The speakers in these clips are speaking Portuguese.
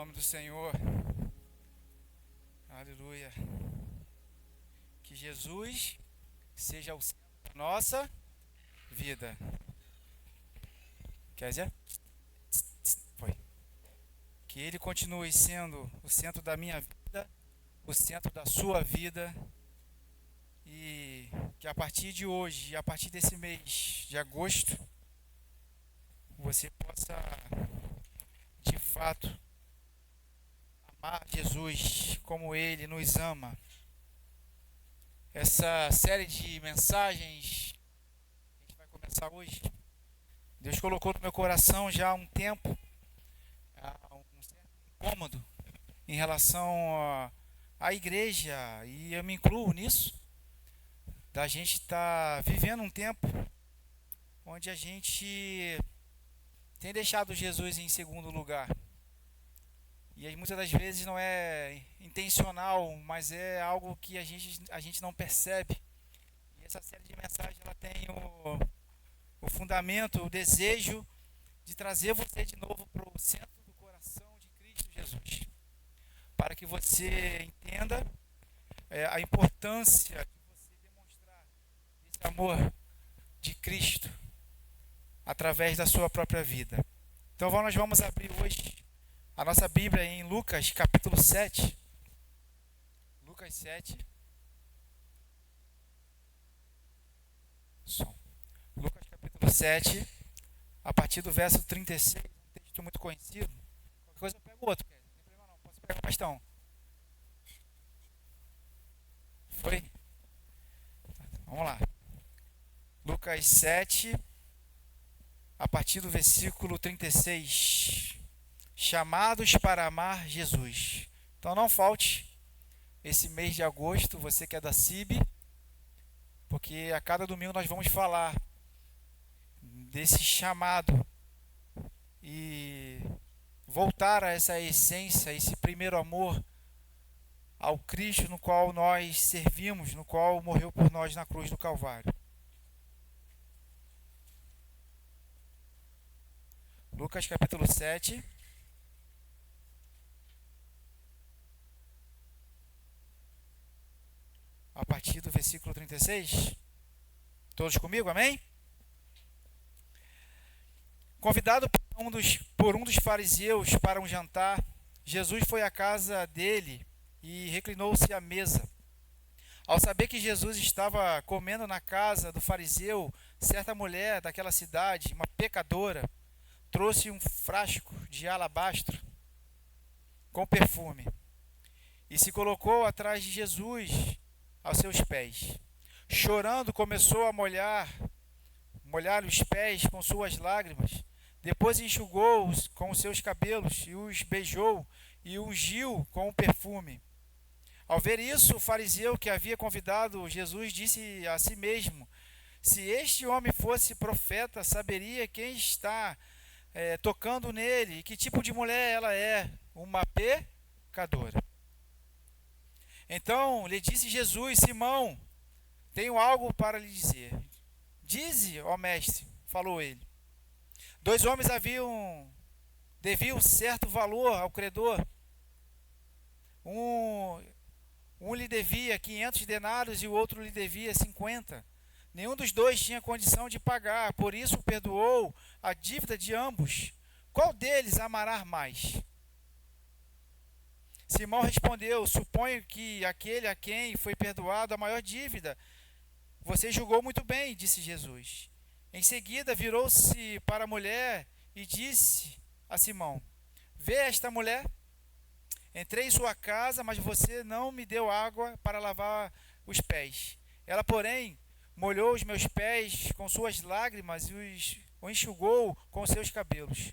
nome do Senhor. Aleluia. Que Jesus seja o centro da nossa vida. Quer dizer? Foi. Que Ele continue sendo o centro da minha vida, o centro da sua vida. E que a partir de hoje, a partir desse mês de agosto, você possa, de fato, amar Jesus como Ele nos ama. Essa série de mensagens que a gente vai começar hoje, Deus colocou no meu coração já há um tempo um certo incômodo em relação à igreja, e eu me incluo nisso, da gente estar vivendo um tempo onde a gente tem deixado Jesus em segundo lugar. E aí, muitas das vezes não é intencional, mas é algo que a gente não percebe. E essa série de mensagens ela tem o fundamento, o desejo de trazer você de novo para o centro do coração de Cristo Jesus. Para que você entenda a importância de você demonstrar esse amor de Cristo através da sua própria vida. Então nós vamos abrir hoje a nossa Bíblia em Lucas capítulo 7. Lucas 7. Lucas capítulo 7, a partir do verso 36, um texto muito conhecido. Qualquer coisa eu pego outro, não tem problema não, posso pegar o bastão. Foi? Vamos lá. Lucas 7, a partir do versículo 36. Chamados para amar Jesus. Então não falte esse mês de agosto, você que é da CIB, porque a cada domingo nós vamos falar desse chamado e voltar a essa essência, esse primeiro amor ao Cristo no qual nós servimos, no qual morreu por nós na cruz do Calvário. Lucas capítulo 7. A partir do versículo 36. Todos comigo, amém? Convidado por um dos fariseus para um jantar, Jesus foi à casa dele e reclinou-se à mesa. Ao saber que Jesus estava comendo na casa do fariseu, certa mulher daquela cidade, uma pecadora, trouxe um frasco de alabastro com perfume e se colocou atrás de Jesus aos seus pés. Chorando, começou a molhar os pés com suas lágrimas. Depois enxugou-os com os seus cabelos e os beijou e ungiu com o perfume. Ao ver isso, o fariseu que havia convidado Jesus disse a si mesmo: se este homem fosse profeta, saberia quem está tocando nele e que tipo de mulher ela é, uma pecadora. Então lhe disse Jesus: Simão, tenho algo para lhe dizer. Dize, ó mestre, falou ele. 2 homens deviam certo valor ao credor. Um lhe devia 500 denários e o outro lhe devia 50. Nenhum dos dois tinha condição de pagar, por isso perdoou a dívida de ambos. Qual deles amará mais? Simão respondeu: suponho que aquele a quem foi perdoado a maior dívida. Você julgou muito bem, disse Jesus. Em seguida virou-se para a mulher e disse a Simão: vê esta mulher? Entrei em sua casa, mas você não me deu água para lavar os pés. Ela, porém, molhou os meus pés com suas lágrimas e os enxugou com seus cabelos.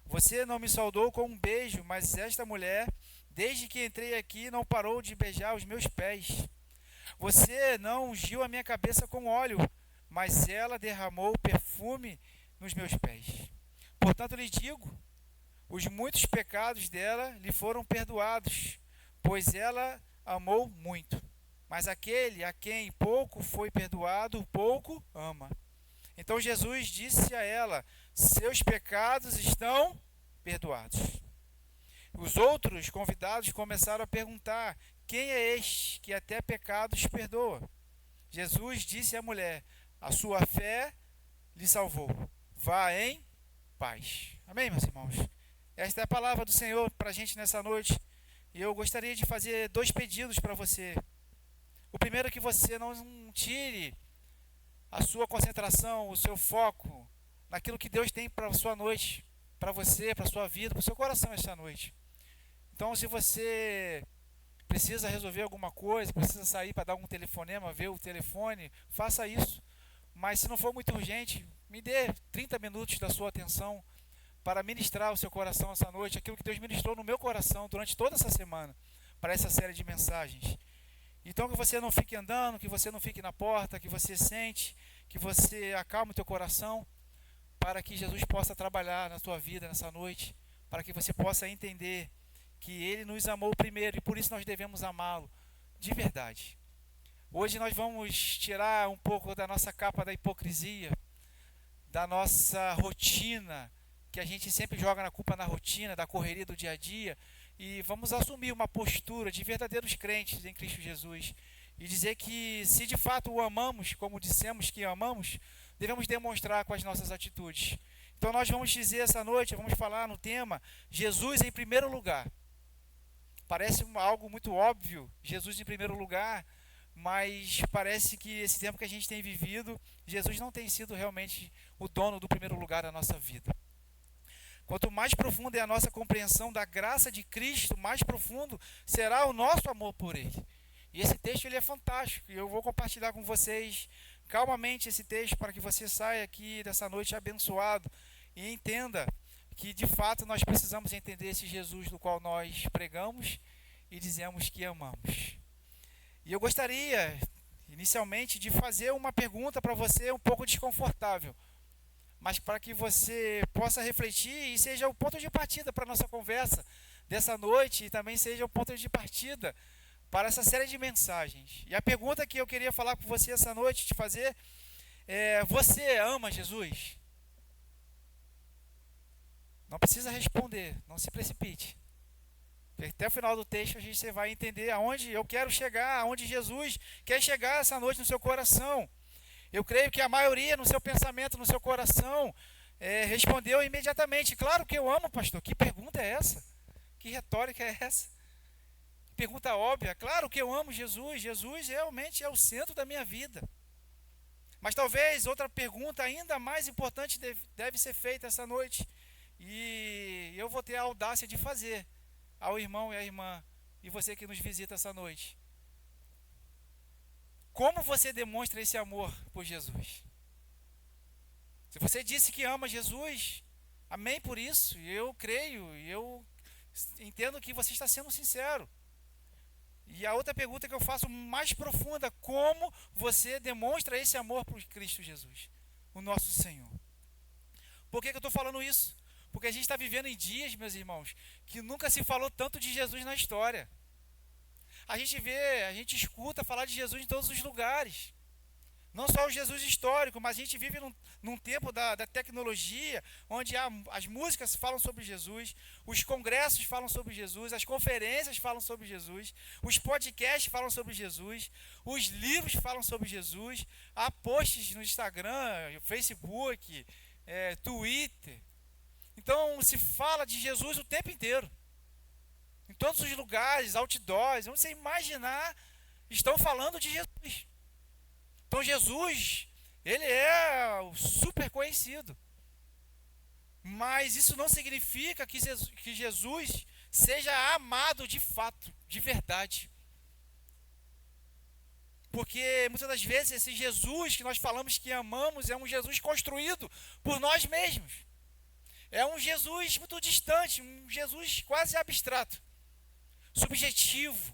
Você não me saudou com um beijo, mas esta mulher, desde que entrei aqui, não parou de beijar os meus pés. Você não ungiu a minha cabeça com óleo, mas ela derramou perfume nos meus pés. Portanto, lhe digo, os muitos pecados dela lhe foram perdoados, pois ela amou muito. Mas aquele a quem pouco foi perdoado, pouco ama. Então Jesus disse a ela: seus pecados estão perdoados. Os outros convidados começaram a perguntar: quem é este que até pecados perdoa? Jesus disse à mulher: a sua fé lhe salvou. Vá em paz. Amém, meus irmãos? Esta é a palavra do Senhor para a gente nessa noite. E eu gostaria de fazer 2 pedidos para você. O primeiro é que você não tire a sua concentração, o seu foco naquilo que Deus tem para a sua noite, para você, para a sua vida, para o seu coração esta noite. Então, se você precisa resolver alguma coisa, precisa sair para dar um telefonema, ver o telefone, faça isso. Mas se não for muito urgente, me dê 30 minutos da sua atenção para ministrar o seu coração essa noite, aquilo que Deus ministrou no meu coração durante toda essa semana, para essa série de mensagens. Então que você não fique andando, que você não fique na porta, que você sente, que você acalme o teu coração, para que Jesus possa trabalhar na tua vida nessa noite, para que você possa entender que Ele nos amou primeiro e por isso nós devemos amá-lo de verdade. Hoje nós vamos tirar um pouco da nossa capa da hipocrisia, da nossa rotina, que a gente sempre joga na culpa na rotina, da correria do dia a dia, e vamos assumir uma postura de verdadeiros crentes em Cristo Jesus e dizer que se de fato o amamos, como dissemos que amamos, devemos demonstrar com as nossas atitudes. Então nós vamos dizer essa noite, vamos falar no tema Jesus em primeiro lugar. Parece algo muito óbvio, Jesus em primeiro lugar, mas parece que esse tempo que a gente tem vivido, Jesus não tem sido realmente o dono do primeiro lugar da nossa vida. Quanto mais profunda é a nossa compreensão da graça de Cristo, mais profundo será o nosso amor por Ele. E esse texto ele é fantástico, e eu vou compartilhar com vocês calmamente esse texto para que você saia aqui dessa noite abençoado e entenda que de fato nós precisamos entender esse Jesus do qual nós pregamos e dizemos que amamos. E eu gostaria, inicialmente, de fazer uma pergunta para você um pouco desconfortável, mas para que você possa refletir e seja o ponto de partida para a nossa conversa dessa noite e também seja o ponto de partida para essa série de mensagens. E a pergunta que eu queria falar com você essa noite, te fazer, é: você ama Jesus? Não precisa responder, não se precipite. Até o final do texto você vai entender aonde eu quero chegar, aonde Jesus quer chegar essa noite no seu coração. Eu creio que a maioria no seu pensamento, no seu coração, respondeu imediatamente: claro que eu amo, pastor. Que pergunta é essa? Que retórica é essa? Que pergunta óbvia. Claro que eu amo Jesus. Jesus realmente é o centro da minha vida. Mas talvez outra pergunta ainda mais importante deve ser feita essa noite. E eu vou ter a audácia de fazer ao irmão e à irmã, e você que nos visita essa noite. Como você demonstra esse amor por Jesus? Se você disse que ama Jesus, amém por isso, eu creio, e eu entendo que você está sendo sincero. E a outra pergunta que eu faço mais profunda: como você demonstra esse amor por Cristo Jesus, o nosso Senhor? Por que eu estou falando isso? Porque a gente está vivendo em dias, meus irmãos, que nunca se falou tanto de Jesus na história. A gente vê, a gente escuta falar de Jesus em todos os lugares. Não só o Jesus histórico, mas a gente vive num tempo da tecnologia, onde as músicas falam sobre Jesus, os congressos falam sobre Jesus, as conferências falam sobre Jesus, os podcasts falam sobre Jesus, os livros falam sobre Jesus, há posts no Instagram, Facebook, Twitter. Então se fala de Jesus o tempo inteiro. Em todos os lugares, outdoors, onde você imaginar, estão falando de Jesus. Então Jesus, ele é super conhecido. Mas isso não significa que Jesus seja amado de fato, de verdade. Porque muitas das vezes esse Jesus que nós falamos que amamos é um Jesus construído por nós mesmos. É um Jesus muito distante, um Jesus quase abstrato, subjetivo.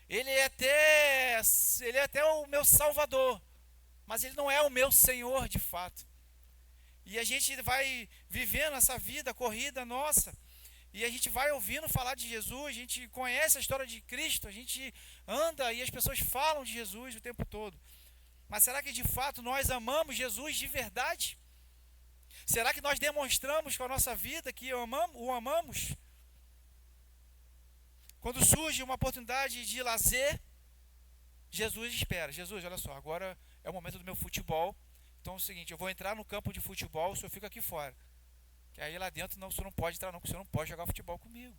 Ele é até o meu Salvador, mas ele não é o meu Senhor de fato. E a gente vai vivendo essa vida corrida nossa, e a gente vai ouvindo falar de Jesus, a gente conhece a história de Cristo, a gente anda e as pessoas falam de Jesus o tempo todo. Mas será que de fato nós amamos Jesus de verdade? Será que nós demonstramos com a nossa vida que o amamos? Quando surge uma oportunidade de lazer, Jesus espera. Jesus, olha só, agora é o momento do meu futebol. Então é o seguinte, eu vou entrar no campo de futebol, o senhor fica aqui fora. Que aí lá dentro não, o senhor não pode entrar não, porque o senhor não pode jogar futebol comigo.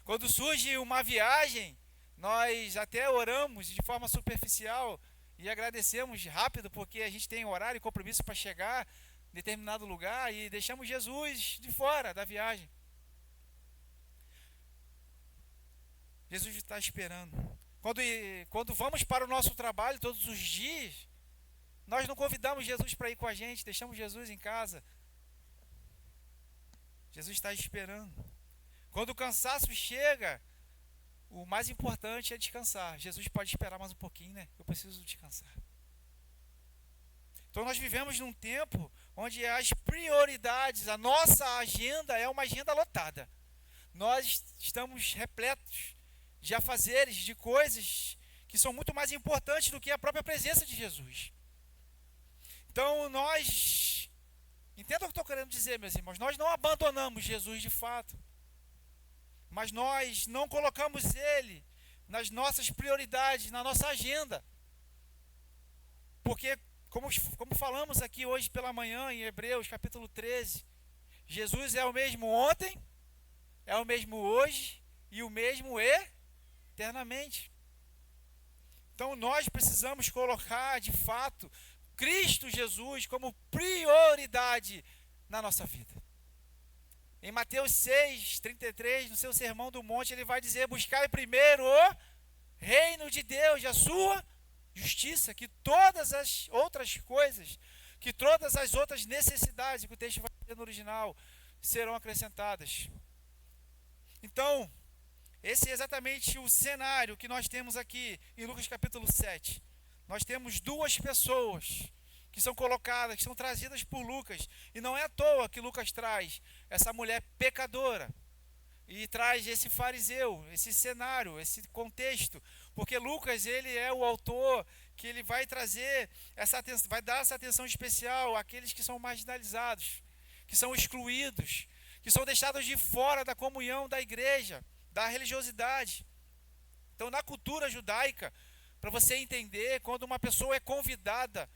Quando surge uma viagem, nós até oramos de forma superficial e agradecemos rápido, porque a gente tem horário e compromisso para chegar em determinado lugar e deixamos Jesus de fora da viagem. Jesus está esperando. Quando vamos para o nosso trabalho todos os dias, nós não convidamos Jesus para ir com a gente, deixamos Jesus em casa. Jesus está esperando. Quando o cansaço chega, o mais importante é descansar. Jesus pode esperar mais um pouquinho, né? Eu preciso descansar. Então nós vivemos num tempo onde as prioridades, a nossa agenda é uma agenda lotada. Nós estamos repletos de afazeres, de coisas que são muito mais importantes do que a própria presença de Jesus. Então nós, entenda o que eu estou querendo dizer, meus irmãos, nós não abandonamos Jesus de fato, mas nós não colocamos Ele nas nossas prioridades, na nossa agenda. Porque, como falamos aqui hoje pela manhã, em Hebreus capítulo 13, Jesus é o mesmo ontem, é o mesmo hoje e o mesmo eternamente. Então nós precisamos colocar de fato Cristo Jesus como prioridade na nossa vida. Em Mateus 6:33, no seu Sermão do Monte, ele vai dizer: buscai primeiro o reino de Deus e a sua justiça, que todas as outras coisas, que todas as outras necessidades, que o texto vai dizer no original, serão acrescentadas. Então, esse é exatamente o cenário que nós temos aqui em Lucas capítulo 7. Nós temos duas pessoas que são colocadas, que são trazidas por Lucas. E não é à toa que Lucas traz essa mulher pecadora. E traz esse fariseu, esse cenário, esse contexto. Porque Lucas, ele é o autor que ele vai trazer essa atenção, vai dar essa atenção especial àqueles que são marginalizados, que são excluídos, que são deixados de fora da comunhão da igreja, da religiosidade. Então, na cultura judaica, para você entender, quando uma pessoa é convidada,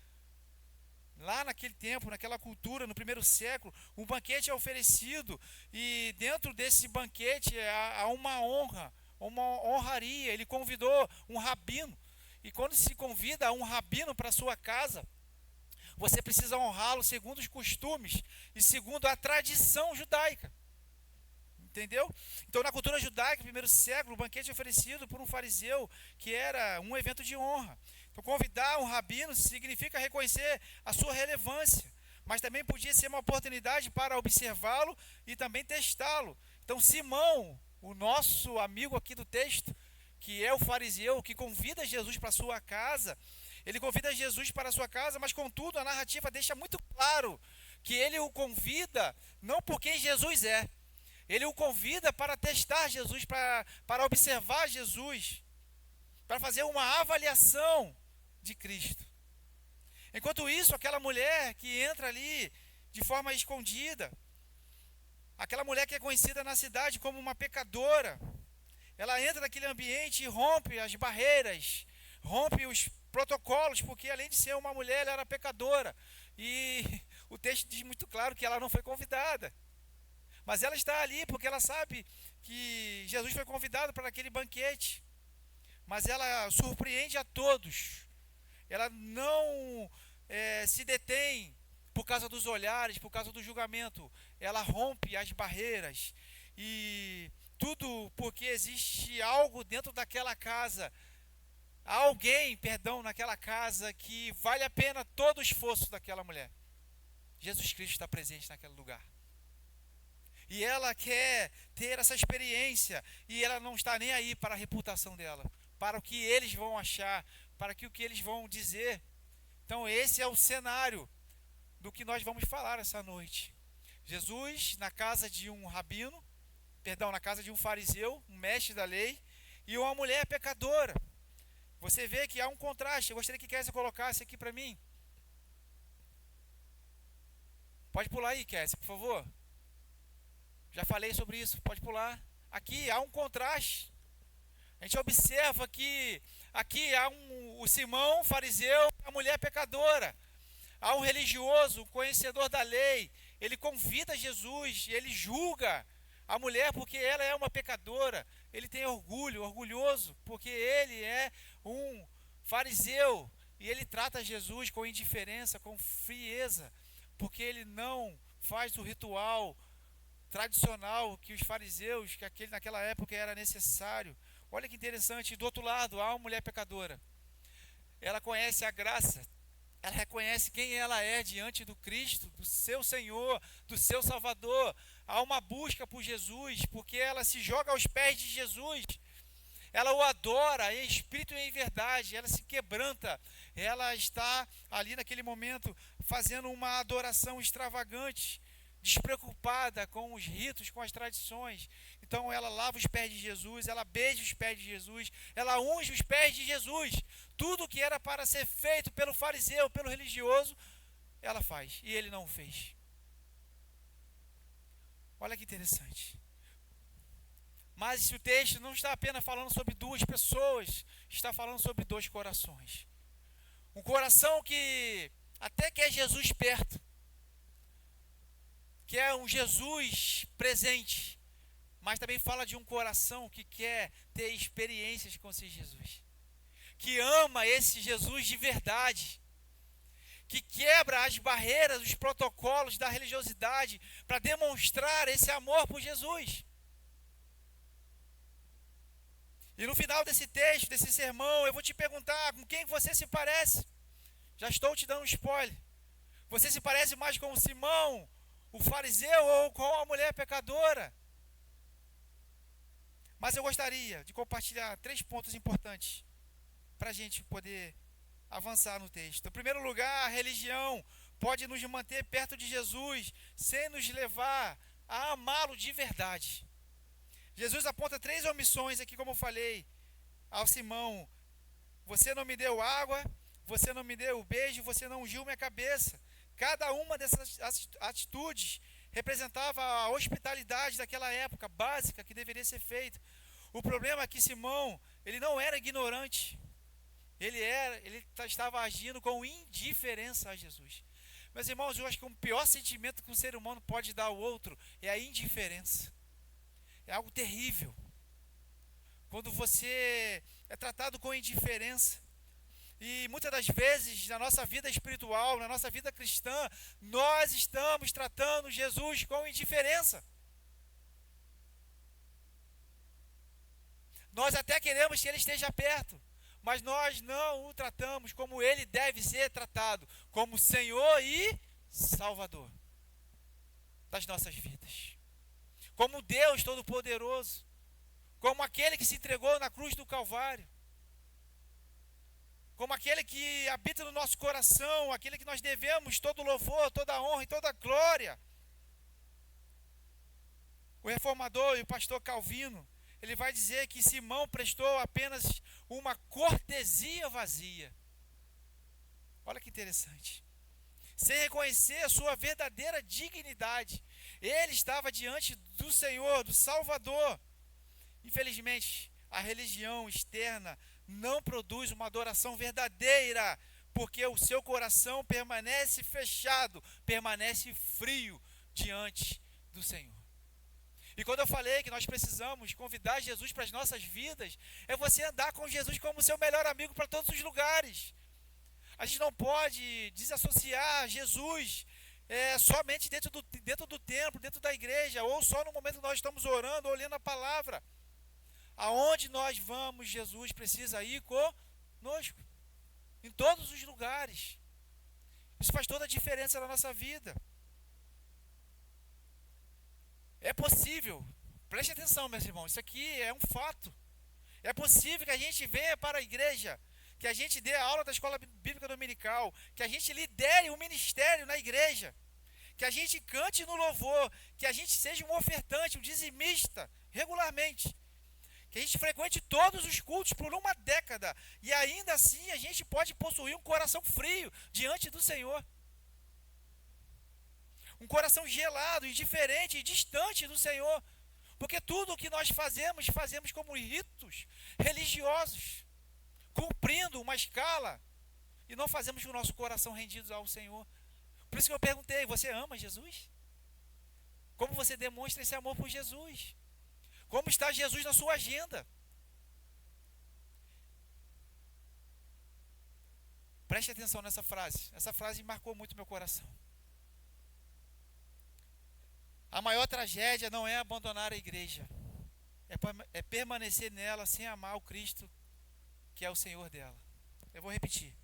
lá naquele tempo, naquela cultura, no primeiro século, um banquete é oferecido e dentro desse banquete há uma honra, uma honraria. Ele convidou um rabino e quando se convida um rabino para sua casa, você precisa honrá-lo segundo os costumes e segundo a tradição judaica. Entendeu? Então, na cultura judaica, no primeiro século, o banquete é oferecido por um fariseu, que era um evento de honra. Então, convidar um rabino significa reconhecer a sua relevância, mas também podia ser uma oportunidade para observá-lo e também testá-lo. Então, Simão, o nosso amigo aqui do texto, que é o fariseu, que convida Jesus para a sua casa, ele convida Jesus para a sua casa, mas contudo a narrativa deixa muito claro que ele o convida não por quem Jesus é. Ele o convida para testar Jesus, para observar Jesus, para fazer uma avaliação de Cristo. Enquanto isso, aquela mulher que entra ali de forma escondida, aquela mulher que é conhecida na cidade como uma pecadora, ela entra naquele ambiente e rompe as barreiras, rompe os protocolos, porque além de ser uma mulher, ela era pecadora. E o texto diz muito claro que ela não foi convidada. Mas ela está ali porque ela sabe que Jesus foi convidado para aquele banquete. Mas ela surpreende a todos. Ela não se detém por causa dos olhares, por causa do julgamento. Ela rompe as barreiras. E tudo porque existe algo dentro daquela casa. Alguém, naquela casa que vale a pena todo o esforço daquela mulher. Jesus Cristo está presente naquele lugar. E ela quer ter essa experiência. E ela não está nem aí para a reputação dela, para o que eles vão achar, para o que eles vão dizer. Então esse é o cenário do que nós vamos falar essa noite. Jesus na casa de um rabino, na casa de um fariseu, um mestre da lei, e uma mulher pecadora. Você vê que há um contraste. Eu gostaria que Kézia colocasse aqui para mim. Pode pular aí, Kézia, por favor. Já falei sobre isso, pode pular. aqui há um contraste. A gente observa que aqui há o Simão, fariseu, a mulher pecadora. Há um religioso, um conhecedor da lei. Ele convida Jesus, ele julga a mulher porque ela é uma pecadora. Ele tem orgulho, orgulhoso, porque ele é um fariseu. E ele trata Jesus com indiferença, com frieza, porque ele não faz o ritual tradicional que os fariseus, que naquela época era necessário. Olha que interessante, do outro lado há uma mulher pecadora. Ela conhece a graça, ela reconhece quem ela é diante do Cristo, do seu Senhor, do seu Salvador. Há uma busca por Jesus, porque ela se joga aos pés de Jesus. Ela o adora em espírito e em verdade, ela se quebranta, ela está ali naquele momento fazendo uma adoração extravagante, despreocupada com os ritos, com as tradições. Então ela lava os pés de Jesus, ela beija os pés de Jesus, ela unge os pés de Jesus. Tudo que era para ser feito pelo fariseu, pelo religioso, ela faz, e ele não o fez. Olha que interessante. Mas esse texto não está apenas falando sobre duas pessoas, está falando sobre dois corações. Um coração que até quer Jesus perto, que é um Jesus presente, mas também fala de um coração que quer ter experiências com esse Jesus, que ama esse Jesus de verdade, que quebra as barreiras, os protocolos da religiosidade para demonstrar esse amor por Jesus. E no final desse texto, desse sermão, eu vou te perguntar com quem você se parece. Já estou te dando um spoiler. Você se parece mais com o Simão, o fariseu, ou com a mulher pecadora? Mas eu gostaria de compartilhar 3 pontos importantes para a gente poder avançar no texto. Em primeiro lugar, a religião pode nos manter perto de Jesus sem nos levar a amá-lo de verdade. Jesus aponta 3 omissões aqui, como eu falei, ao Simão. Você não me deu água, você não me deu o beijo, você não ungiu minha cabeça. Cada uma dessas atitudes representava a hospitalidade daquela época, básica, que deveria ser feita. O problema é que Simão, ele não era ignorante. Ele estava agindo com indiferença a Jesus. Meus irmãos, eu acho que o pior sentimento que um ser humano pode dar ao outro é a indiferença. É algo terrível. Quando você é tratado com indiferença. E muitas das vezes, na nossa vida espiritual, na nossa vida cristã, nós estamos tratando Jesus com indiferença. Nós até queremos que Ele esteja perto, mas nós não o tratamos como Ele deve ser tratado, como Senhor e Salvador das nossas vidas. Como Deus Todo-Poderoso, como aquele que se entregou na cruz do Calvário, como aquele que habita no nosso coração, aquele que nós devemos todo louvor, toda honra e toda glória. O reformador e o pastor Calvino, ele vai dizer que Simão prestou apenas uma cortesia vazia. Olha que interessante. Sem reconhecer a sua verdadeira dignidade. Ele estava diante do Senhor, do Salvador. Infelizmente, a religião externa não produz uma adoração verdadeira, porque o seu coração permanece fechado, permanece frio diante do Senhor. E quando eu falei que nós precisamos convidar Jesus para as nossas vidas, é você andar com Jesus como seu melhor amigo para todos os lugares. A gente não pode desassociar Jesus somente dentro do templo, dentro da igreja, ou só no momento que nós estamos orando ou lendo a palavra. Aonde nós vamos, Jesus precisa ir conosco, em todos os lugares. Isso faz toda a diferença na nossa vida. É possível, preste atenção, meus irmãos, isso aqui é um fato. É possível que a gente venha para a igreja, que a gente dê a aula da escola bíblica dominical, que a gente lidere um ministério na igreja, que a gente cante no louvor, que a gente seja um ofertante, um dizimista, regularmente, que a gente frequente todos os cultos por uma década, e ainda assim a gente pode possuir um coração frio diante do Senhor. Um coração gelado, indiferente e distante do Senhor. Porque tudo o que nós fazemos, fazemos como ritos religiosos, cumprindo uma escala, e não fazemos com o nosso coração rendido ao Senhor. Por isso que eu perguntei, você ama Jesus? Como você demonstra esse amor por Jesus? Como está Jesus na sua agenda? Preste atenção nessa frase. Essa frase marcou muito meu coração. A maior tragédia não é abandonar a igreja. É permanecer nela sem amar o Cristo, que é o Senhor dela. Eu vou repetir.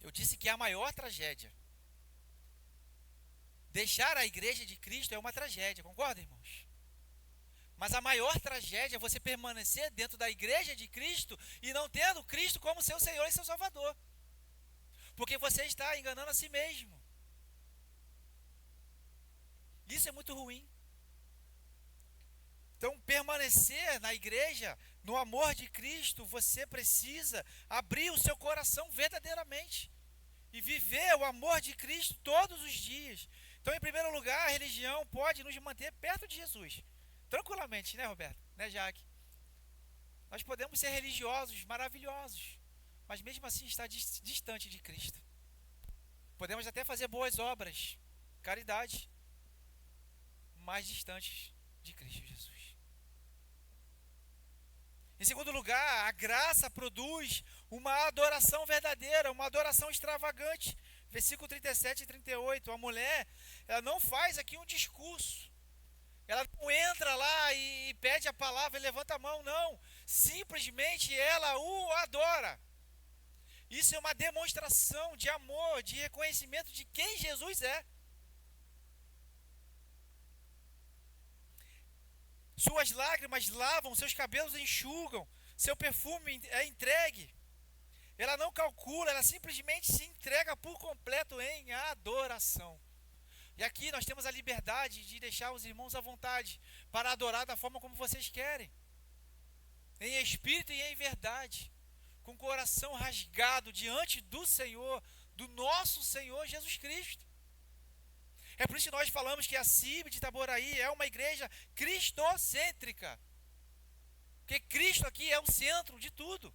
Eu disse que a maior tragédia, deixar a igreja de Cristo é uma tragédia, concorda, irmãos? Mas a maior tragédia é você permanecer dentro da igreja de Cristo e não tendo Cristo como seu Senhor e seu Salvador. Porque você está enganando a si mesmo. Isso é muito ruim. Então, permanecer na igreja, no amor de Cristo, você precisa abrir o seu coração verdadeiramente e viver o amor de Cristo todos os dias. Então, em primeiro lugar, a religião pode nos manter perto de Jesus. Tranquilamente, né, Roberto? Né, Jaque? Nós podemos ser religiosos, maravilhosos, mas mesmo assim estar distante de Cristo. Podemos até fazer boas obras, caridade, mas distantes de Cristo Jesus. Em segundo lugar, a graça produz uma adoração verdadeira, uma adoração extravagante. Versículo 37 e 38, a mulher, ela não faz aqui um discurso. Ela não entra lá e pede a palavra e levanta a mão, não. Simplesmente ela o adora. Isso é uma demonstração de amor, de reconhecimento de quem Jesus é. Suas lágrimas lavam, seus cabelos enxugam, seu perfume é entregue. Ela não calcula, ela simplesmente se entrega por completo em adoração. E aqui nós temos a liberdade de deixar os irmãos à vontade para adorar da forma como vocês querem. Em espírito e em verdade. Com o coração rasgado diante do Senhor, do nosso Senhor Jesus Cristo. É por isso que nós falamos que a CIB de Itaboraí é uma igreja cristocêntrica. Porque Cristo aqui é o centro de tudo.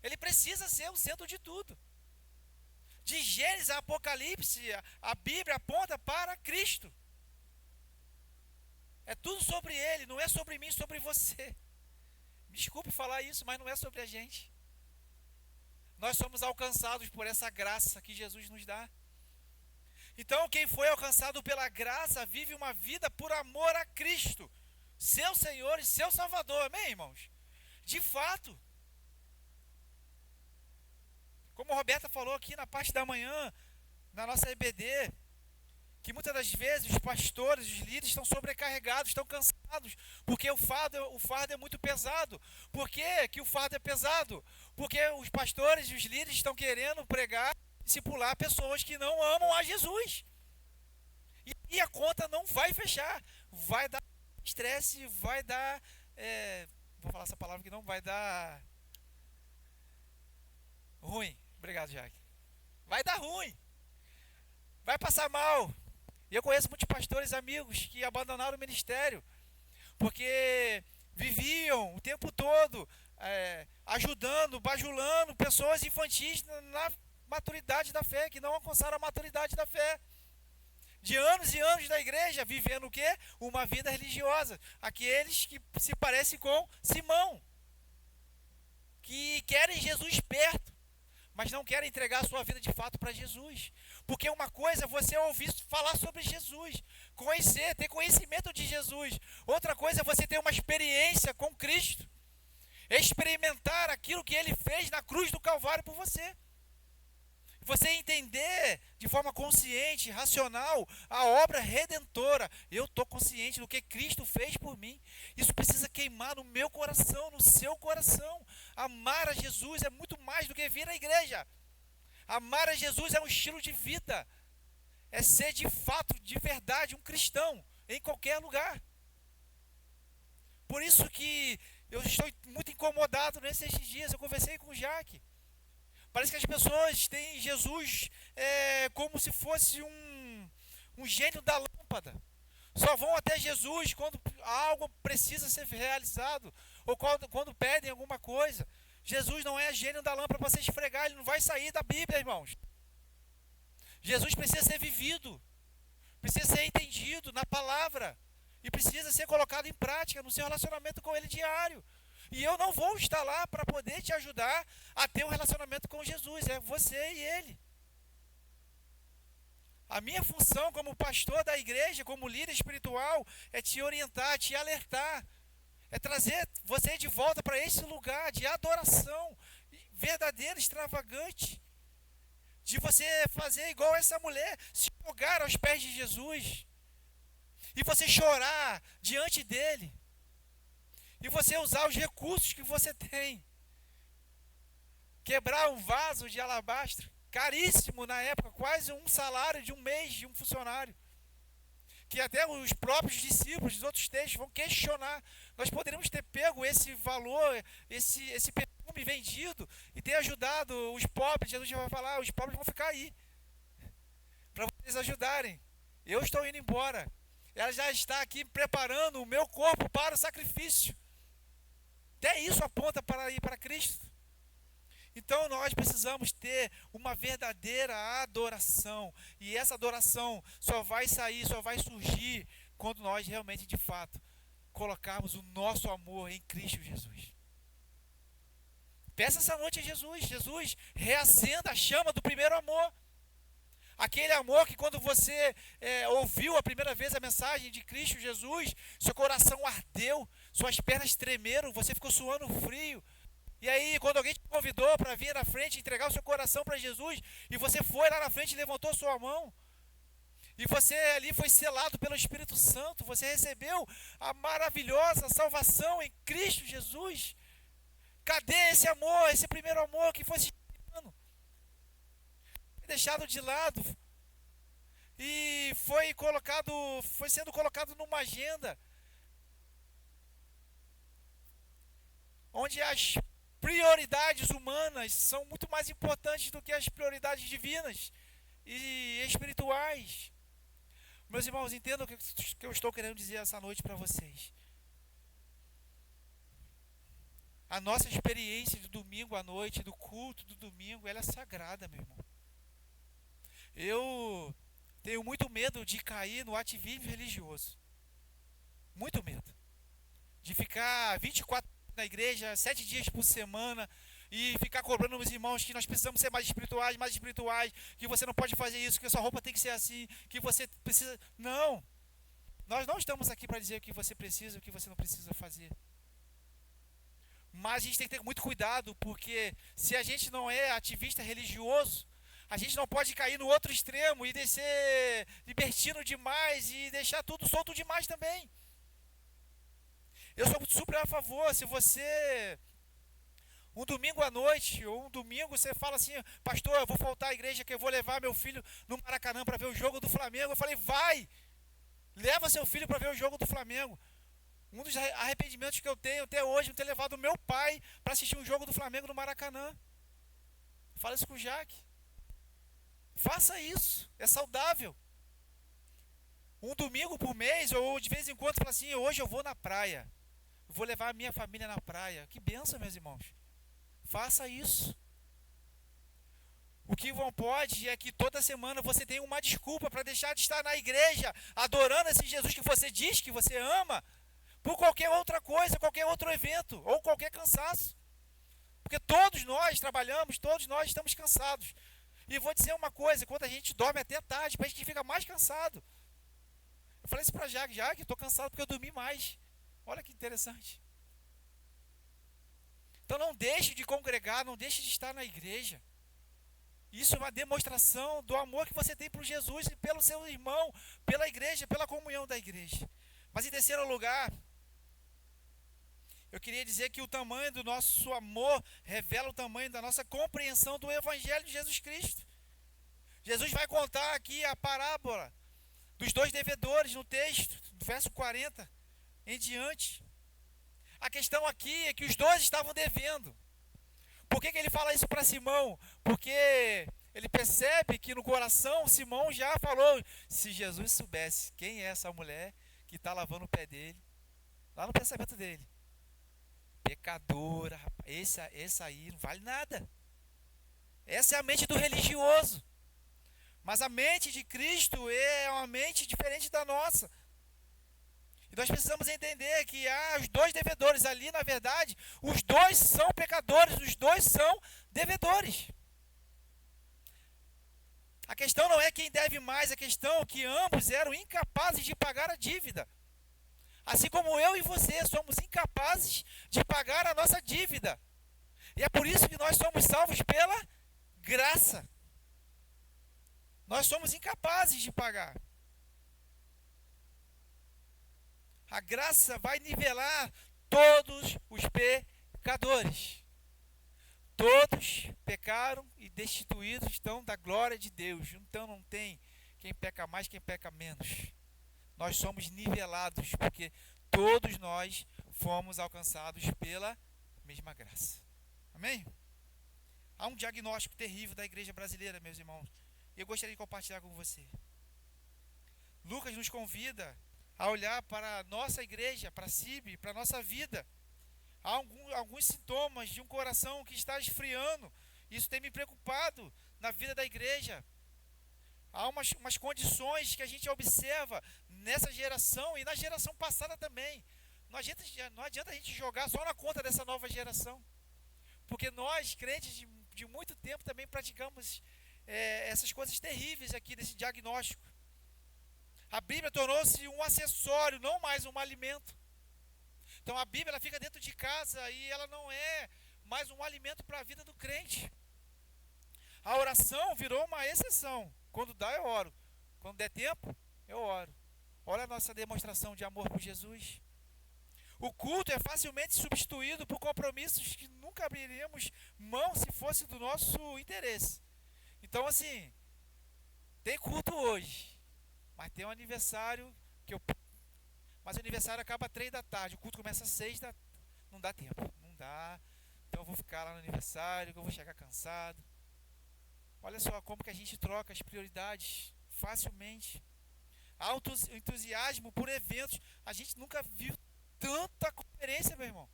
Ele precisa ser o centro de tudo. De Gênesis a Apocalipse, a Bíblia aponta para Cristo. É tudo sobre Ele, não é sobre mim, sobre você. Desculpe falar isso, mas não é sobre a gente. Nós somos alcançados por essa graça que Jesus nos dá. Então, quem foi alcançado pela graça vive uma vida por amor a Cristo, seu Senhor e seu Salvador. Amém, irmãos? De fato. Como a Roberta falou aqui na parte da manhã, na nossa EBD, que muitas das vezes os pastores, os líderes estão sobrecarregados, estão cansados, porque o fardo é muito pesado. Por que o fardo é pesado? Porque os pastores e os líderes estão querendo pregar, discipular pessoas que não amam a Jesus. E a conta não vai fechar. Vai dar estresse, vai dar... vou falar essa palavra que não vai dar... ruim. Obrigado, Jaque. Vai dar ruim. Vai passar mal. E eu conheço muitos pastores amigos que abandonaram o ministério porque viviam o tempo todo ajudando, bajulando pessoas infantis na maturidade da fé, que não alcançaram a maturidade da fé. De anos e anos da igreja, vivendo o quê? Uma vida religiosa. Aqueles que se parecem com Simão, que querem Jesus perto, mas não querem entregar a sua vida de fato para Jesus. Porque uma coisa é você ouvir falar sobre Jesus, conhecer, ter conhecimento de Jesus. Outra coisa é você ter uma experiência com Cristo, experimentar aquilo que Ele fez na cruz do Calvário por você. Você entender de forma consciente, racional, a obra redentora. Eu estou consciente do que Cristo fez por mim. Isso precisa queimar no meu coração, no seu coração. Amar a Jesus é muito mais do que vir à igreja. Amar a Jesus é um estilo de vida. É ser de fato, de verdade, um cristão em qualquer lugar. Por isso que eu estou muito incomodado nesses dias. Eu conversei com o Jaque. Parece que as pessoas têm Jesus como se fosse um gênio da lâmpada. Só vão até Jesus quando algo precisa ser realizado, ou quando pedem alguma coisa. Jesus não é gênio da lâmpada para você esfregar, ele não vai sair da Bíblia, irmãos. Jesus precisa ser vivido, precisa ser entendido na palavra, e precisa ser colocado em prática no seu relacionamento com ele diário. E eu não vou estar lá para poder te ajudar a ter um relacionamento com Jesus, é você e ele. A minha função como pastor da igreja, como líder espiritual, é te orientar, te alertar, é trazer você de volta para esse lugar de adoração verdadeira, extravagante, de você fazer igual essa mulher, se jogar aos pés de Jesus, e você chorar diante dele, e você usar os recursos que você tem, quebrar um vaso de alabastro, caríssimo na época, quase um salário de um mês de um funcionário, que até os próprios discípulos dos outros textos vão questionar. Nós poderíamos ter pego esse valor, esse perfume vendido e ter ajudado os pobres. Jesus já vai falar, os pobres vão ficar aí para vocês ajudarem. Eu estou indo embora. Ela já está aqui preparando o meu corpo para o sacrifício. Até isso aponta para ir para Cristo. Então nós precisamos ter uma verdadeira adoração. E essa adoração só vai sair, só vai surgir quando nós realmente, de fato, colocarmos o nosso amor em Cristo Jesus. Peça essa noite a Jesus. Jesus, reacenda a chama do primeiro amor. Aquele amor que quando você ouviu a primeira vez a mensagem de Cristo Jesus, seu coração ardeu, suas pernas tremeram, você ficou suando frio. E aí, quando alguém te convidou para vir na frente, entregar o seu coração para Jesus, e você foi lá na frente e levantou sua mão, e você ali foi selado pelo Espírito Santo, você recebeu a maravilhosa salvação em Cristo Jesus. Cadê esse amor, esse primeiro amor que foi se esfriando? Foi deixado de lado e foi sendo colocado numa agenda onde as prioridades humanas são muito mais importantes do que as prioridades divinas e espirituais. Meus irmãos, entendam o que eu estou querendo dizer essa noite para vocês. A nossa experiência de domingo à noite, do culto do domingo, ela é sagrada, meu irmão. Eu tenho muito medo de cair no ativismo religioso. Muito medo. De ficar 24 na igreja, 7 dias por semana, e ficar cobrando os irmãos que nós precisamos ser mais espirituais, que você não pode fazer isso, que a sua roupa tem que ser assim, que você precisa... Não! Nós não estamos aqui para dizer o que você precisa e o que você não precisa fazer. Mas a gente tem que ter muito cuidado, porque se a gente não é ativista religioso, a gente não pode cair no outro extremo e descer libertino demais e deixar tudo solto demais também. Eu sou super a favor. Se você, um domingo à noite, ou um domingo, você fala assim, pastor, eu vou faltar à igreja que eu vou levar meu filho no Maracanã para ver o jogo do Flamengo. Eu falei, vai! Leva seu filho para ver o jogo do Flamengo. Um dos arrependimentos que eu tenho até hoje, não ter levado o meu pai para assistir um jogo do Flamengo no Maracanã. Fala isso com o Jaque. Faça isso, é saudável. Um domingo por mês, ou de vez em quando, fala assim, hoje eu vou na praia. Vou levar a minha família na praia. Que bênção, meus irmãos. Faça isso. O que não pode é que toda semana você tenha uma desculpa para deixar de estar na igreja, adorando esse Jesus que você diz que você ama, por qualquer outra coisa, qualquer outro evento, ou qualquer cansaço. Porque todos nós trabalhamos, todos nós estamos cansados. E vou dizer uma coisa, quando a gente dorme até tarde, a gente fica mais cansado. Eu falei isso para Jaque, eu estou cansado porque eu dormi mais. Olha que interessante. Então não deixe de congregar, não deixe de estar na igreja. Isso é uma demonstração do amor que você tem por Jesus e pelo seu irmão, pela igreja, pela comunhão da igreja. Mas em terceiro lugar, eu queria dizer que o tamanho do nosso amor revela o tamanho da nossa compreensão do Evangelho de Jesus Cristo. Jesus vai contar aqui a parábola dos 2 devedores no texto, do verso 40 em diante. A questão aqui é que os 2 estavam devendo. Por que ele fala isso para Simão? Porque Ele percebe que no coração Simão já falou: se Jesus soubesse quem é essa mulher que está lavando o pé dele, lá no pensamento dele, pecadora, rapaz, esse aí não vale nada. Essa é a mente do religioso. Mas a mente de Cristo é uma mente diferente da nossa. E nós precisamos entender que há os dois devedores ali, na verdade, os dois são pecadores, os dois são devedores. A questão não é quem deve mais, a questão é que ambos eram incapazes de pagar a dívida. Assim como eu e você somos incapazes de pagar a nossa dívida. E é por isso que nós somos salvos pela graça. Nós somos incapazes de pagar. A graça vai nivelar todos os pecadores. Todos pecaram e destituídos estão da glória de Deus. Então não tem quem peca mais, quem peca menos. Nós somos nivelados, porque todos nós fomos alcançados pela mesma graça. Amém? Há um diagnóstico terrível da igreja brasileira, meus irmãos. E eu gostaria de compartilhar com você. Lucas nos convida a olhar para a nossa igreja, para a CIB, para a nossa vida. Há alguns sintomas de um coração que está esfriando. Isso tem me preocupado na vida da igreja. Há umas condições que a gente observa nessa geração e na geração passada também. Não adianta a gente jogar só na conta dessa nova geração. Porque nós, crentes de muito tempo, também praticamos essas coisas terríveis aqui nesse diagnóstico. A Bíblia tornou-se um acessório, não mais um alimento. Então a Bíblia ela fica dentro de casa e ela não é mais um alimento para a vida do crente. A oração virou uma exceção. Quando dá, eu oro. Quando der tempo, eu oro. Olha a nossa demonstração de amor por Jesus. O culto é facilmente substituído por compromissos que nunca abriríamos mão se fosse do nosso interesse. Então, assim, tem culto hoje, mas tem um aniversário mas o aniversário acaba às 3 da tarde, o culto começa às 6 da... Não dá tempo, não dá. Então eu vou ficar lá no aniversário, que eu vou chegar cansado. Olha só como que a gente troca as prioridades facilmente. Há um entusiasmo por eventos. A gente nunca viu tanta conferência, meu irmão,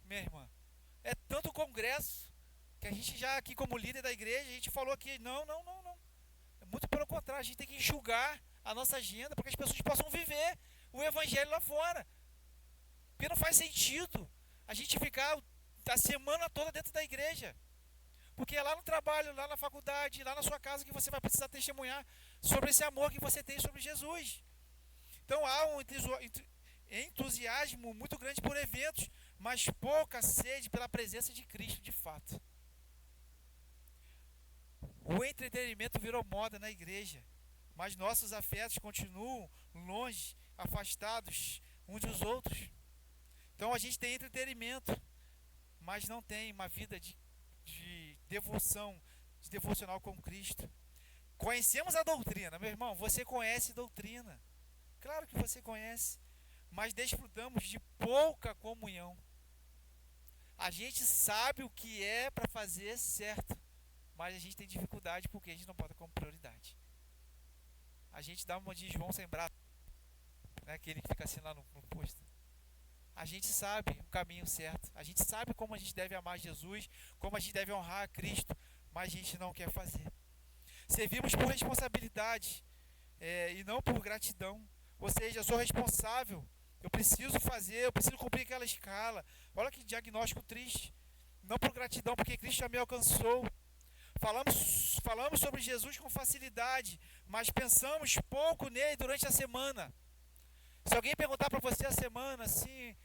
minha irmã. É tanto congresso que a gente já aqui como líder da igreja, a gente falou aqui, não. É muito pelo contrário, a gente tem que enxugar a nossa agenda para que as pessoas possam viver o evangelho lá fora. Porque não faz sentido a gente ficar a semana toda dentro da igreja. Porque é lá no trabalho, lá na faculdade, lá na sua casa que você vai precisar testemunhar sobre esse amor que você tem sobre Jesus. Então há um entusiasmo muito grande por eventos, mas pouca sede pela presença de Cristo de fato. O entretenimento virou moda na igreja, mas nossos afetos continuam longe, afastados uns dos outros. Então a gente tem entretenimento, mas não tem uma vida de devoção, de devocional com Cristo. Conhecemos a doutrina, meu irmão, você conhece doutrina. Claro que você conhece, mas desfrutamos de pouca comunhão. A gente sabe o que é para fazer certo, mas a gente tem dificuldade porque a gente não bota como prioridade. A gente dá uma de João sem braço, né? Aquele que fica assim lá no posto. A gente sabe o caminho certo, a gente sabe como a gente deve amar Jesus, como a gente deve honrar a Cristo, mas a gente não quer fazer. Servimos por responsabilidade e não por gratidão. Ou seja, eu sou responsável, eu preciso fazer, eu preciso cumprir aquela escala. Olha que diagnóstico triste. Não por gratidão, porque Cristo já me alcançou. Falamos sobre Jesus com facilidade, mas pensamos pouco nele durante a semana. Se alguém perguntar para você a semana assim,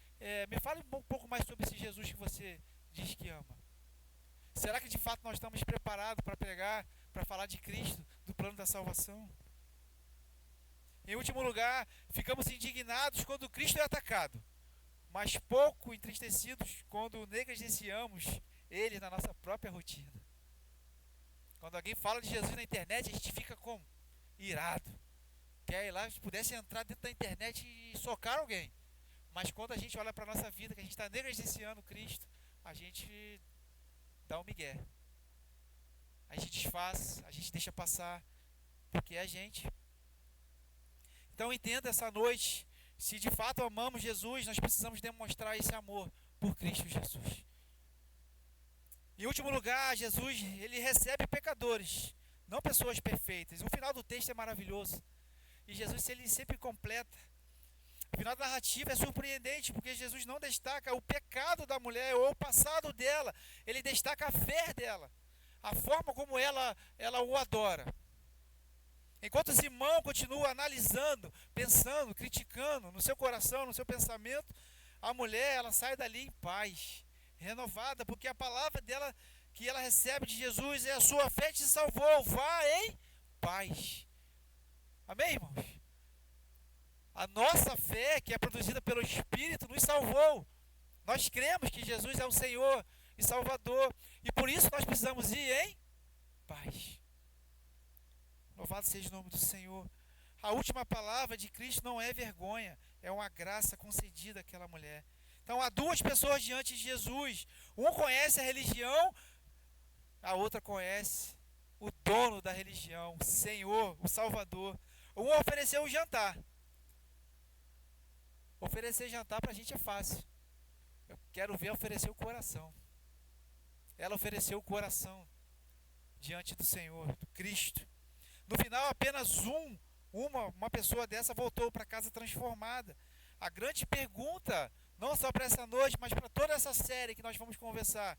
me fale um pouco mais sobre esse Jesus que você diz que ama. Será que de fato nós estamos preparados para pregar, para falar de Cristo, do plano da salvação? Em último lugar, ficamos indignados quando Cristo é atacado, mas pouco entristecidos quando negligenciamos Ele na nossa própria rotina. Quando alguém fala de Jesus na internet, a gente fica como? Irado. Quer ir lá, se pudesse entrar dentro da internet e socar alguém. Mas quando a gente olha para a nossa vida, que a gente está negligenciando Cristo, a gente dá um migué. a gente disfarça, a gente deixa passar, porque é a gente. Então entenda essa noite, se de fato amamos Jesus, nós precisamos demonstrar esse amor por Cristo Jesus. Em último lugar, Jesus, ele recebe pecadores, não pessoas perfeitas. O final do texto é maravilhoso. E Jesus, ele sempre completa. O final da narrativa é surpreendente, porque Jesus não destaca o pecado da mulher ou o passado dela. Ele destaca a fé dela, a forma como ela o adora. Enquanto Simão continua analisando, pensando, criticando no seu coração, no seu pensamento, a mulher, ela sai dali em paz, renovada, porque a palavra dela que ela recebe de Jesus é: a sua fé te salvou, vá em paz. Amém, irmãos? A nossa fé, que é produzida pelo Espírito, nos salvou. Nós cremos que Jesus é o Senhor e Salvador, e por isso nós precisamos ir em paz. Louvado seja o nome do Senhor. A última palavra de Cristo não é vergonha, é uma graça concedida àquela mulher. Então há duas pessoas diante de Jesus. Um conhece a religião, a outra conhece o dono da religião, o Senhor, o Salvador. Um ofereceu um jantar. Oferecer jantar para a gente é fácil. Eu quero ver oferecer o coração. Ela ofereceu o coração diante do Senhor, do Cristo. No final, apenas uma pessoa dessa voltou para casa transformada. A grande pergunta, não só para essa noite, mas para toda essa série que nós vamos conversar,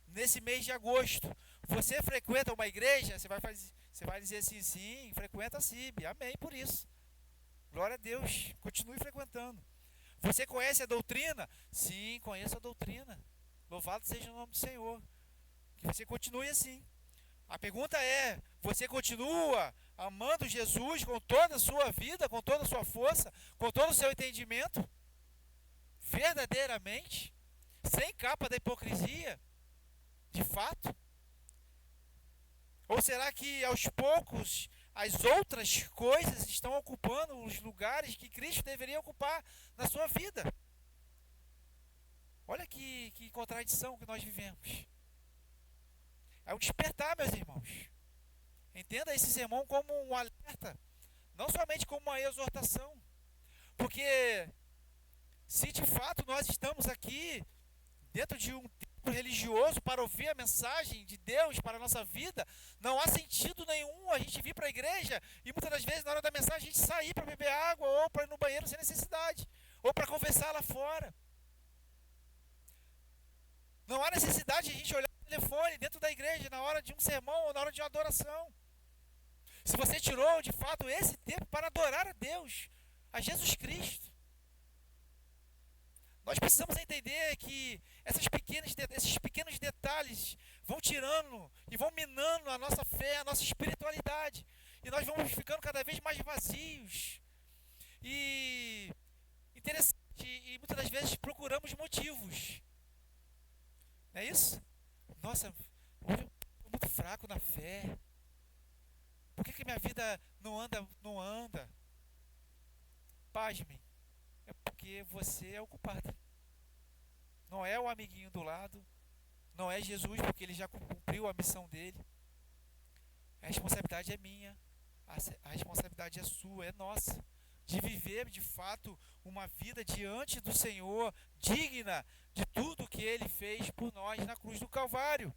nesse mês de agosto: você frequenta uma igreja? Você vai dizer assim: sim, frequenta a CIB. Amém por isso. Glória a Deus. Continue frequentando. Você conhece a doutrina? Sim, conheço a doutrina. Louvado seja o nome do Senhor. Que você continue assim. A pergunta é: você continua amando Jesus com toda a sua vida, com toda a sua força, com todo o seu entendimento? Verdadeiramente? Sem capa da hipocrisia? De fato? Ou será que aos poucos as outras coisas estão ocupando os lugares que Cristo deveria ocupar na sua vida? Olha que contradição que nós vivemos. É um despertar, meus irmãos. Entenda esse sermão como um alerta, não somente como uma exortação. Porque se de fato nós estamos aqui dentro de um templo religioso para ouvir a mensagem de Deus para a nossa vida, não há sentido nenhum a gente vir para a igreja e muitas das vezes na hora da mensagem a gente sair para beber água ou para ir no banheiro sem necessidade, ou para conversar lá fora. Não há necessidade de a gente olhar o telefone dentro da igreja na hora de um sermão ou na hora de uma adoração. Se você tirou de fato esse tempo para adorar a Deus, a Jesus Cristo, nós precisamos entender que esses pequenos detalhes vão tirando e vão minando a nossa fé, a nossa espiritualidade. E nós vamos ficando cada vez mais vazios. E interessante, e muitas das vezes procuramos motivos. Não é isso? Nossa, hoje eu estou muito fraco na fé. Por que minha vida não anda? Pasmem. É porque você é o culpado. Não é o amiguinho do lado. Não é Jesus, porque ele já cumpriu a missão dele. A responsabilidade é minha. A responsabilidade é sua, é nossa. De viver de fato uma vida diante do Senhor, digna de tudo que ele fez por nós na cruz do Calvário.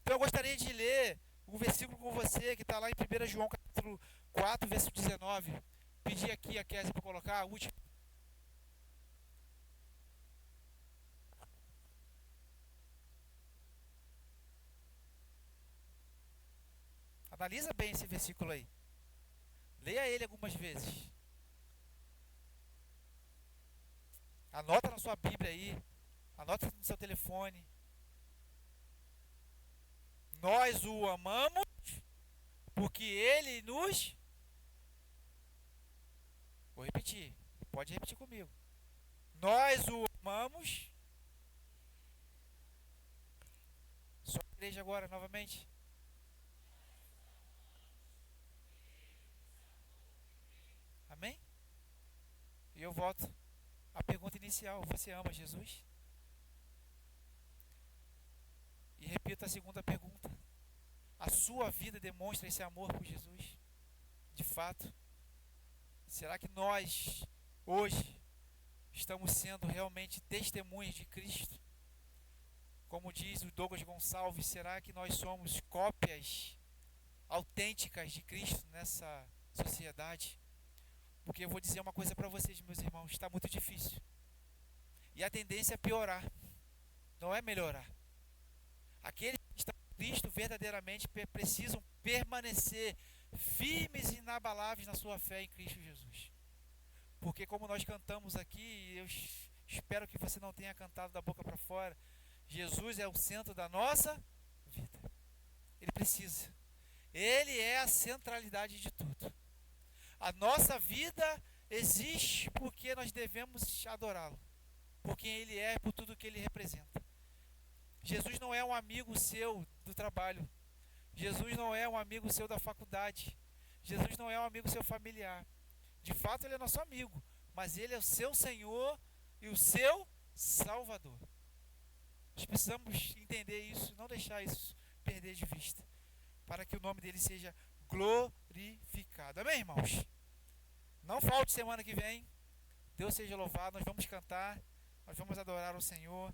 Então eu gostaria de ler um versículo com você que está lá em 1 João capítulo 4, versículo 19. Pedir aqui a Kézia para colocar a última. Analisa bem esse versículo aí. Leia ele algumas vezes. Anota na sua Bíblia aí. Anota no seu telefone. Nós o amamos porque ele nos... Vou repetir. Pode repetir comigo. Nós o amamos. Só a igreja agora, novamente. Amém? E eu volto à pergunta inicial: você ama Jesus? E repito a segunda pergunta: a A sua vida demonstra esse amor por Jesus? De fato? Será que nós, hoje, estamos sendo realmente testemunhas de Cristo? Como diz o Douglas Gonçalves, será que nós somos cópias autênticas de Cristo nessa sociedade? Porque eu vou dizer uma coisa para vocês, meus irmãos, está muito difícil. E a tendência é piorar, não é melhorar. Aqueles que estão em Cristo verdadeiramente precisam permanecer firmes e inabaláveis na sua fé em Cristo Jesus. Porque como nós cantamos aqui, eu espero que você não tenha cantado da boca para fora, Jesus é o centro da nossa vida. Ele precisa. Ele é a centralidade de tudo. A nossa vida existe porque nós devemos adorá-lo. Por quem Ele é, por tudo que Ele representa. Jesus não é um amigo seu do trabalho. Jesus não é um amigo seu da faculdade. Jesus não é um amigo seu familiar. De fato, Ele é nosso amigo. Mas Ele é o seu Senhor e o seu Salvador. Nós precisamos entender isso, não deixar isso perder de vista, para que o nome dele seja glorificado. Amém, irmãos? Não falte semana que vem. Deus seja louvado. Nós vamos cantar, nós vamos adorar o Senhor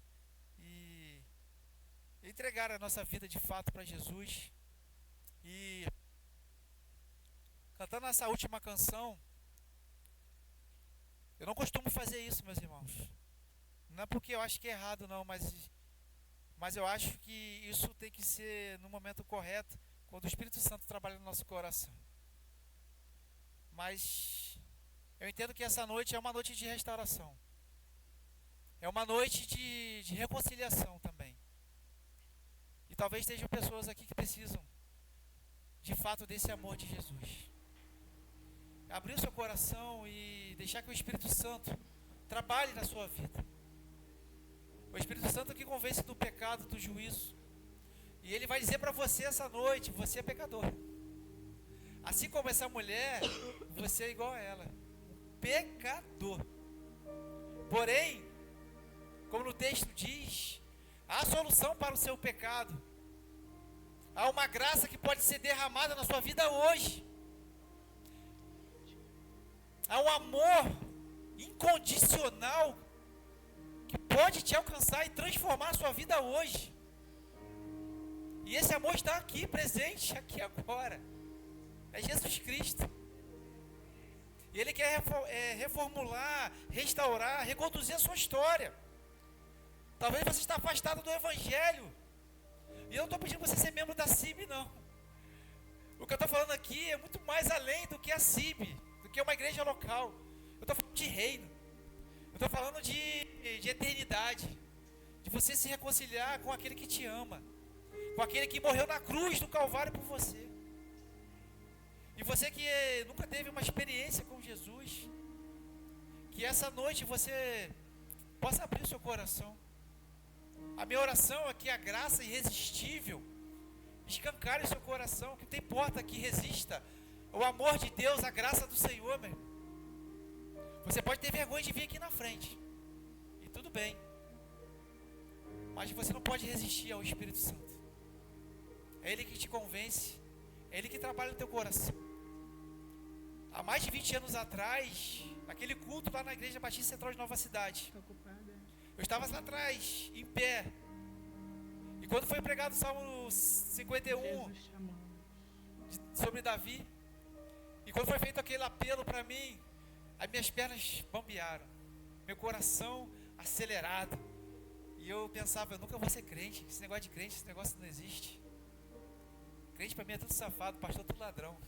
e entregar a nossa vida de fato para Jesus. E cantando essa última canção, eu não costumo fazer isso, meus irmãos. Não é porque eu acho que é errado, não, mas eu acho que isso tem que ser no momento correto, quando o Espírito Santo trabalha no nosso coração. Mas eu entendo que essa noite é uma noite de restauração. É uma noite de reconciliação também. E talvez estejam pessoas aqui que precisam, de fato, desse amor de Jesus. Abrir o seu coração e deixar que o Espírito Santo trabalhe na sua vida. O Espírito Santo que convence do pecado, do juízo. E ele vai dizer para você essa noite, você é pecador. Assim como essa mulher, você é igual a ela. Um pecador. Porém, como no texto diz, há solução para o seu pecado. Há uma graça que pode ser derramada na sua vida hoje. Há um amor incondicional que pode te alcançar e transformar a sua vida hoje. E esse amor está aqui, presente, aqui agora. É Jesus Cristo. E Ele quer reformular, restaurar, reconduzir a sua história. Talvez você está afastado do Evangelho. E eu não estou pedindo para você ser membro da CIB, não. O que eu estou falando aqui é muito mais além do que a CIB, do que uma igreja local. Eu estou falando de reino. Eu estou falando de eternidade. De você se reconciliar com aquele que te ama. Com aquele que morreu na cruz do Calvário por você. E você que nunca teve uma experiência com Jesus, que essa noite você possa abrir o seu coração. A minha oração é que a graça irresistível escancare o seu coração, que não tem porta que resista o amor de Deus, a graça do Senhor, meu irmão. Você pode ter vergonha de vir aqui na frente, e tudo bem, mas você não pode resistir ao Espírito Santo. É Ele que te convence, é Ele que trabalha no teu coração. Há mais de 20 anos atrás, naquele culto lá na Igreja Batista Central de Nova Cidade, eu estava lá atrás, em pé, e quando foi pregado o Salmo 51 sobre Davi, e quando foi feito aquele apelo para mim, as minhas pernas bambearam, meu coração acelerado, e eu pensava, eu nunca vou ser crente, esse negócio de crente, esse negócio não existe. Crente para mim é tudo safado, pastor tudo ladrão.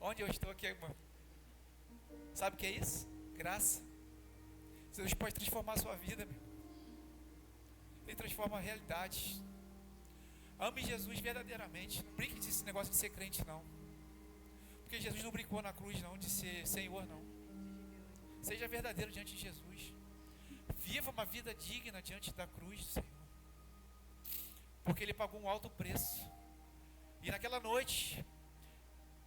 Onde eu estou aqui, irmão? Sabe o que é isso? Graça. Deus pode transformar a sua vida, meu. Ele transforma a realidade. Ame Jesus verdadeiramente. Não brinque desse negócio de ser crente, não. Porque Jesus não brincou na cruz, não, de ser Senhor, não. Seja verdadeiro diante de Jesus. Viva uma vida digna diante da cruz do Senhor. Porque Ele pagou um alto preço. E naquela noite,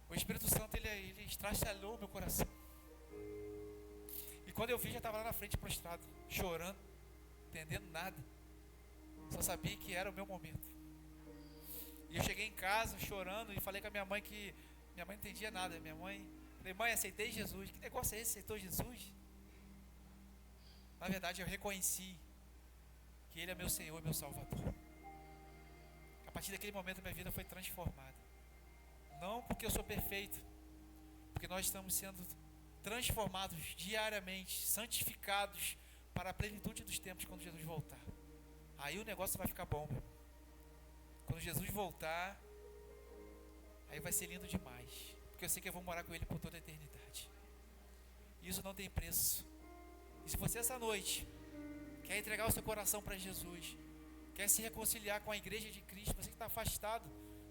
o Espírito Santo, ele estraçalhou o meu coração. E quando eu vi, já estava lá na frente prostrado, chorando, entendendo nada. Só sabia que era o meu momento. E eu cheguei em casa chorando e falei com a minha mãe que minha mãe não entendia nada. Falei, mãe, aceitei Jesus. Que negócio é esse? Aceitou Jesus? Na verdade, eu reconheci que Ele é meu Senhor e meu Salvador. A partir daquele momento, minha vida foi transformada. Não porque eu sou perfeito, porque nós estamos sendo transformados diariamente, santificados para a plenitude dos tempos quando Jesus voltar. Aí o negócio vai ficar bom, meu. Quando Jesus voltar, aí vai ser lindo demais, porque eu sei que eu vou morar com Ele por toda a eternidade. Isso não tem preço. E se você essa noite quer entregar o seu coração para Jesus, quer se reconciliar com a igreja de Cristo, você que está afastado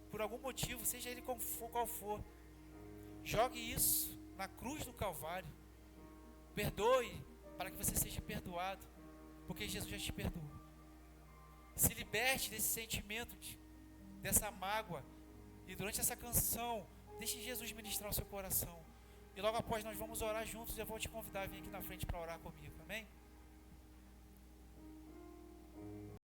por algum motivo, seja ele qual for, jogue isso na cruz do Calvário, perdoe para que você seja perdoado, porque Jesus já te perdoou. Se liberte desse sentimento, dessa mágoa, e durante essa canção, deixe Jesus ministrar o seu coração, e logo após nós vamos orar juntos. Eu vou te convidar a vir aqui na frente para orar comigo, amém?